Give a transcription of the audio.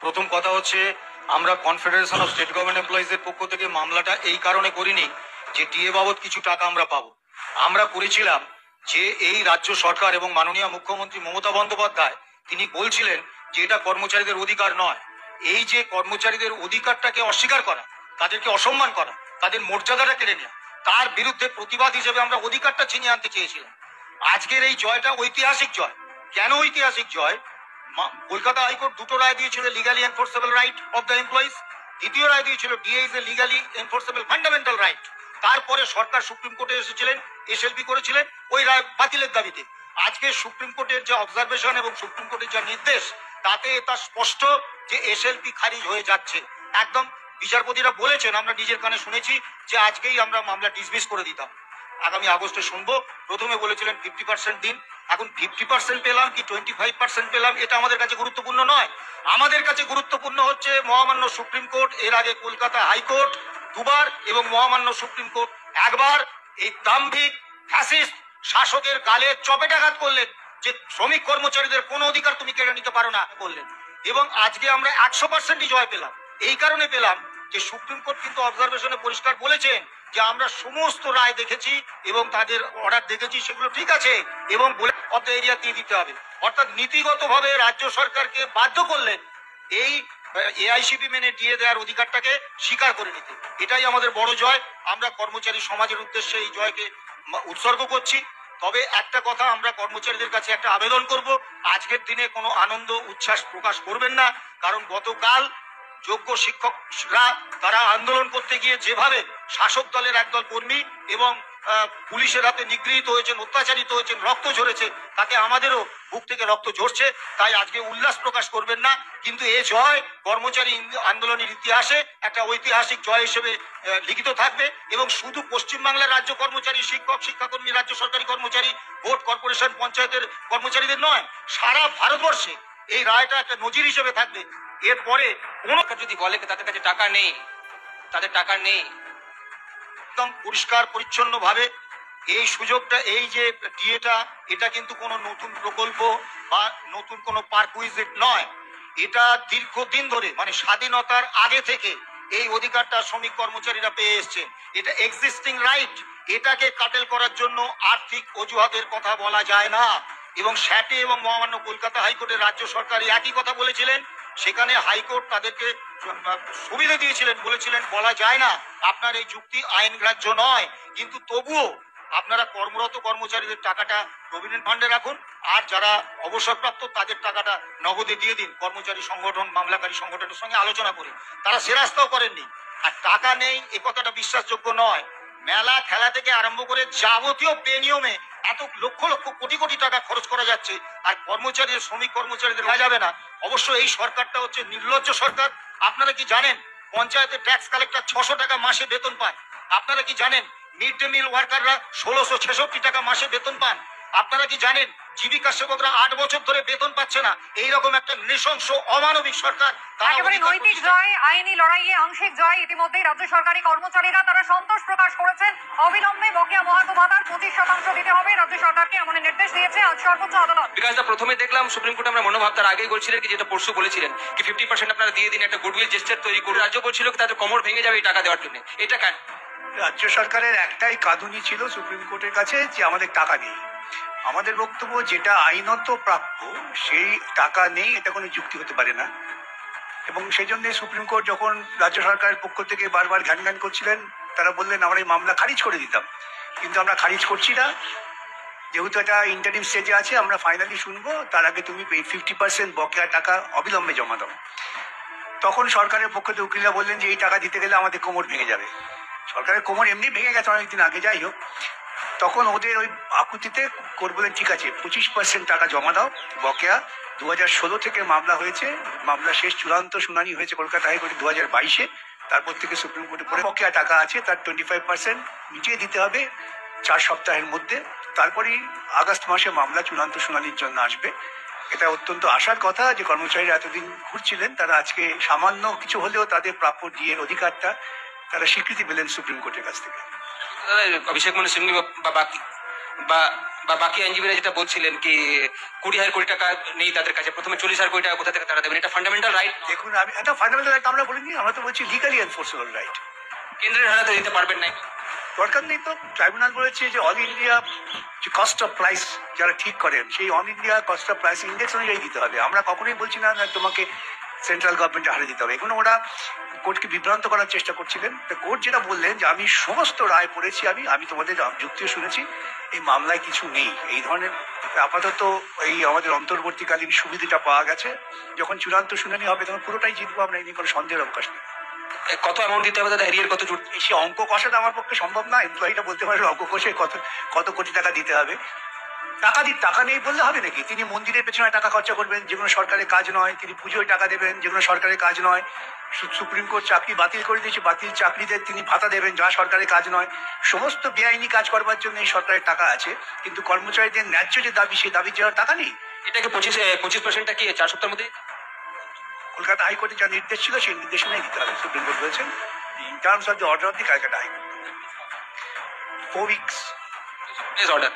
প্রথম কথা হচ্ছে আমরা কনফেডারেশন অফ স্টেট গভর্নমেন্ট এমপ্লয়িজের পক্ষ থেকে মামলাটা এই কারণে করিনি যে ডিএ বাবদ কিছু টাকা আমরা পাবো। আমরা করেছিলাম যে এই রাজ্য সরকার এবং মাননীয় মুখ্যমন্ত্রী মমতা বন্দ্যোপাধ্যায় তিনি বলছিলেন যে এটা কর্মচারীদের অধিকার নয়। এই যে কর্মচারীদের অধিকারটাকে অস্বীকার করা, তাদেরকে অসম্মান করা, তাদের মর্যাদাটা কেড়ে নেওয়া, তার বিরুদ্ধে প্রতিবাদ হিসেবে আমরা অধিকারটা ছিনিয়ে আনতে চেয়েছিলাম। আজকের এই জয়টা ঐতিহাসিক জয়। কেন ঐতিহাসিক জয়? কলকাতা হাইকোর্ট দুটো রায় দিয়েছিল, legally enforceable right of the employees. দ্বিতীয় রায় দিয়েছিল DA is a legally enforceable fundamental right. তারপরে সরকার সুপ্রিম কোর্টে এসেছিলেন, এসএলপি করেছিলেন ওই রায় বাতিলের দাবিতে। আজকে সুপ্রিম কোর্টের যে অবজারভেশন এবং সুপ্রিম কোর্টের যা নির্দেশ, তাতে তা স্পষ্ট যে এসএলপি খারিজ হয়ে যাচ্ছে। একদম বিচারপতিরা বলেছেন, আমরা নিজের কানে শুনেছি যে আজকেই আমরা মামলা ডিসমিস করে দিতাম, আগামী আগস্টে শুনবো। প্রথমে বলেছিলেন 50% দিন, এখন 50% পেলাম কি 25% পেলাম এটা আমাদের কাছে গুরুত্বপূর্ণ নয়। আমাদের কাছে গুরুত্বপূর্ণ হচ্ছে মহামান্য সুপ্রিম কোর্ট, এর আগে কলকাতা হাইকোর্ট দুবার এবং মহামান্য সুপ্রিম কোর্ট একবার এই দাম্ভিক ফ্যাসিস্ট শাসকের গালে চপেটাঘাত করলেন যে শ্রমিক কর্মচারীদের কোনো অধিকার তুমি কেড়ে নিতে পারো না করলেন। এবং আজকে আমরা 100%ই জয় পেলাম। এই কারণে পেলাম যে সুপ্রিম কোর্ট কিন্তু অবজারভেশনে পরিষ্কার বলেছেন যে আমরা সমস্ত রায় দেখেছি এবং তাদের অর্ডার দেখেছি, সেগুলো ঠিক আছে এবং বলে অফ দ্য এরিয়া দিয়ে দিতে হবে। অর্থাৎ নীতিগতভাবে রাজ্য সরকারকে বাধ্য করলেন এই এআইসিপি মেনে দিয়ে দেওয়ার অধিকারটাকে স্বীকার করে নিতে। এটাই আমাদের বড় জয়। আমরা কর্মচারী সমাজের উদ্দেশ্যে এই জয়কে উৎসর্গ করছি। তবে একটা কথা আমরা কর্মচারীদের কাছে একটা আবেদন করব, আজকের দিনে কোনো আনন্দ উচ্ছ্বাস প্রকাশ করবেন না। কারণ গতকাল যোগ্য শিক্ষকরা তারা আন্দোলন করতে গিয়ে যেভাবে শাসক দলের একদল কর্মী এবং পুলিশের হাতে নিগৃহীত হয়েছেন, অত্যাচারিত হয়েছেন, রক্ত ঝরেছে, তাতে আমাদেরও বুক থেকে রক্ত ঝরছে। তাই আজকে উল্লাস প্রকাশ করবেন না, কিন্তু এ জয় কর্মচারী আন্দোলনের ইতিহাসে একটা ঐতিহাসিক জয় হিসেবে লিখিত থাকবে। এবং শুধু পশ্চিমবাংলার রাজ্য কর্মচারী, শিক্ষক, শিক্ষাকর্মী, রাজ্য সরকারি কর্মচারী, বোর্ড, কর্পোরেশন, পঞ্চায়েতের কর্মচারীদের নয়, সারা ভারতবর্ষে এই রায়টা একটা নজির হিসেবে থাকবে। এরপরে কোন যদি বলে তাদের কাছে টাকা নেই, তাদের টাকা নেই, একদম পরিষ্কার পরিচ্ছন্ন ভাবে এই সুযোগটা, এই যে ডিএটা, এটা কিন্তু কোনো নতুন প্রকল্প বা নতুন কোনো পারকুইজিট নয়। এটা দীর্ঘদিন ধরে মানে স্বাধীনতার আগে থেকে এই অধিকারটা শ্রমিক কর্মচারীরা পেয়ে এসছেন। এটা এক্সিস্টিং রাইট। এটাকে কাটেল করার জন্য আর্থিক অজুহাতের কথা বলা যায় না। এবং স্যাটে এবং মহামান্য কলকাতা হাইকোর্টের রাজ্য সরকার একই কথা বলেছিলেন। সেখানে হাইকোর্ট তাদেরকে সুবিধা দিয়েছিলেন, বলেছিলেন বলা যায় না, আপনার এই যুক্তি আইন গ্রাহ্য নয়। কিন্তু তবুও আপনারা কর্মরত কর্মচারীদের টাকাটা প্রভিডেন্ট ফান্ডে রাখুন, আর যারা অবসরপ্রাপ্ত তাদের টাকাটা নগদে দিয়ে দিন। কর্মচারী সংগঠন, মামলাকারী সংগঠনের সঙ্গে আলোচনা করে তারা সে রাস্তাও করেননি। আর টাকা নেই এ কথাটা বিশ্বাসযোগ্য নয়। মেলা খেলা থেকে আরম্ভ করে যাবতীয় বেনিয়মে এত লক্ষ লক্ষ কোটি কোটি টাকা খরচ করা যাচ্ছে, আর কর্মচারী, শ্রমিক কর্মচারীদের দেওয়া যাবে না। অবশ্য এই সরকারটা হচ্ছে নির্লজ্জ সরকার। আপনারা কি জানেন পঞ্চায়েতের ট্যাক্স কালেক্টর 600 টাকা মাসে বেতন পায়? আপনারা কি জানেন মিড ডে মিল ওয়ার্কাররা 1666 টাকা মাসে বেতন পান? আপনারা কি জানেন জীবিকা সেবকরা 8 বছর ধরে বেতন পাচ্ছে না? এইরকম একটা নৃশংস অমানবিক সরকার। একেবারে নৈতিক জয়, আইনি লড়াইয়ে আংশিক জয়। ইতিমধ্যেই রাজ্য সরকারি কর্মচারীরা তারা সন্তোষ প্রকাশ করেছেন। অবিলম্বে বকেয়া মহার্ঘ ভাতার 25% দিতে হবে রাজ্য সরকারকে, এমন নির্দেশ দিয়েছে আজ সর্বোচ্চ আদালত। বিকাশদা প্রথমে দেখলাম সুপ্রিম কোর্টে আমরা মনোভাব তার আগেই বলছিলেন কি, যেটা পরশু বলেছিলেন কি 50% আপনারা দিয়ে দিন, একটা গুডউইল জেস্টার তৈরি করে। রাজ্য বলছিল কি তাদের কোমর ভেঙে যাবে এই টাকা দেওয়ার জন্য। এটা কেন? রাজ্য সরকারের একটাই কাঁদুনি ছিল সুপ্রিম কোর্টের কাছে যে আমাদের টাকা নেই। আমাদের বক্তব্য, যেটা আইনত প্রাপ্য সেই টাকা নেই, এটা কোনো যুক্তি হতে পারে না। এবং সেই জন্য সুপ্রিম কোর্ট যখন রাজ্য সরকারের পক্ষ থেকে বারবার ঘ্যান ঘ্যান করছিলেন, তারা বললেন আমরা এই মামলা খারিজ করে দিতাম। কিন্তু আমরা খারিজ করছি না, যেহেতু এটা ইন্টারিম স্টেজে আছে, আমরা ফাইনালি শুনবো, তার আগে তুমি 50% বকেয়া টাকা অবিলম্বে জমা দাও। তখন সরকারের পক্ষ থেকে উকিলরা বললেন যে এই টাকা দিতে গেলে আমাদের কোমর ভেঙে যাবে। সরকারের কোমর এমনি ভেঙে গেছে অনেকদিন আগে, যাই হোক। তখন ওদের ওই আকুতিতে কোর্ট বলেন ঠিক আছে 25% টাকা জমা দাও বকেয়া। 2016 থেকে মামলা হয়েছে, মামলা শেষ চূড়ান্ত শুনানি হয়েছে কলকাতা হাইকোর্টে 2022-এ। তারপর থেকে সুপ্রিম কোর্টে পরে বকেয়া টাকা আছে তার 25% মিটিয়ে দিতে হবে 4 সপ্তাহের মধ্যে। তারপরেই আগস্ট মাসে মামলা চূড়ান্ত শুনানির জন্য আসবে। এটা অত্যন্ত আশার কথা যে কর্মচারীরা এতদিন ঘুরছিলেন, তারা আজকে সামান্য কিছু হলেও তাদের প্রাপ্য ডিএর অধিকারটা তারা স্বীকৃতি পেলেন সুপ্রিম কোর্টের কাছ থেকে। অভিষেক মনু সিংহ বা বাকি বা বা বাকি আইনজীবীরা যেটা বলছিলেন কি 20,000 কোটি টাকা নেই তাদের কাছে, প্রথমে 40,000 কোটি টাকা কোথা থেকে তারা দেবেন? এটা ফান্ডামেন্টাল রাইট, দেখুন, আমি একটা ফান্ডামেন্টাল রাইট আমরা বলিনি, আমরা তো বলছি লিগালি এনফোর্সেবল রাইট। কেন্দ্রের হারাতে দিতে পারবেন না। দরকার নেই তো, ট্রাইব্যুনাল বলেছে যে অল ইন্ডিয়া যে কস্ট অফ প্রাইস যারা ঠিক করেন সেই all India cost of price index অনুযায়ী দিতে হবে। আমরা কখনোই বলছি না তোমাকে সেন্ট্রাল গভর্নমেন্টে হারে দিতে হবে, এগুলো ওরা কোর্টকে বিভ্রান্ত করার চেষ্টা করছিলেন। তো কোর্ট যেটা বললেন যে আমি সমস্ত রায় পড়েছি, আমি তোমাদের যুক্তিও শুনেছি, এই মামলায় কিছু নেই এই ধরনের। আপাতত এই আমাদের অন্তর্বর্তীকালীন সুবিধাটা পাওয়া গেছে, যখন চূড়ান্ত শুনানি হবে তখন পুরোটাই জিতবো আমরা, এই নিয়ে কোনো সন্দেহের অবকাশ নেই। কত অ্যামাউন্ট দিতে হবে দাদা, এরিয়ার কত জুট? সে অঙ্ক কষাটা আমার পক্ষে সম্ভব না, এমপ্লয়িটা বলতে পারে অঙ্ক কষে কত কত কোটি টাকা দিতে হবে। টাকা নেই বললে হবে নাকি? তিনি মন্দিরের পেছনে টাকা খরচা করবেন যেগুলো সরকারের কাজ নয়, তিনি পুজোয় টাকা দেবেন যেগুলো সরকারের কাজ নয়, সুপ্রিম কোর্ট চাকরি বাতিল করে দিয়েছে, বাতিল চাকরিদের তিনি ভাতা দেবেন যা সরকারের কাজ নয়। সমস্ত বেআইনি কাজ করবার জন্য এই সরকারের টাকা আছে, কিন্তু কর্মচারীদের ন্যায্য যে দাবি সেই দাবির জন্য টাকা নেই। এটাকে 25% কি 4 সপ্তাহের মধ্যে? কলকাতা হাইকোর্টে যা নির্দেশ ছিল সেই নির্দেশনাই দিতে হবে, সুপ্রিম কোর্ট বলেছেন in terms of the order of the Calcutta high court 4 weeks order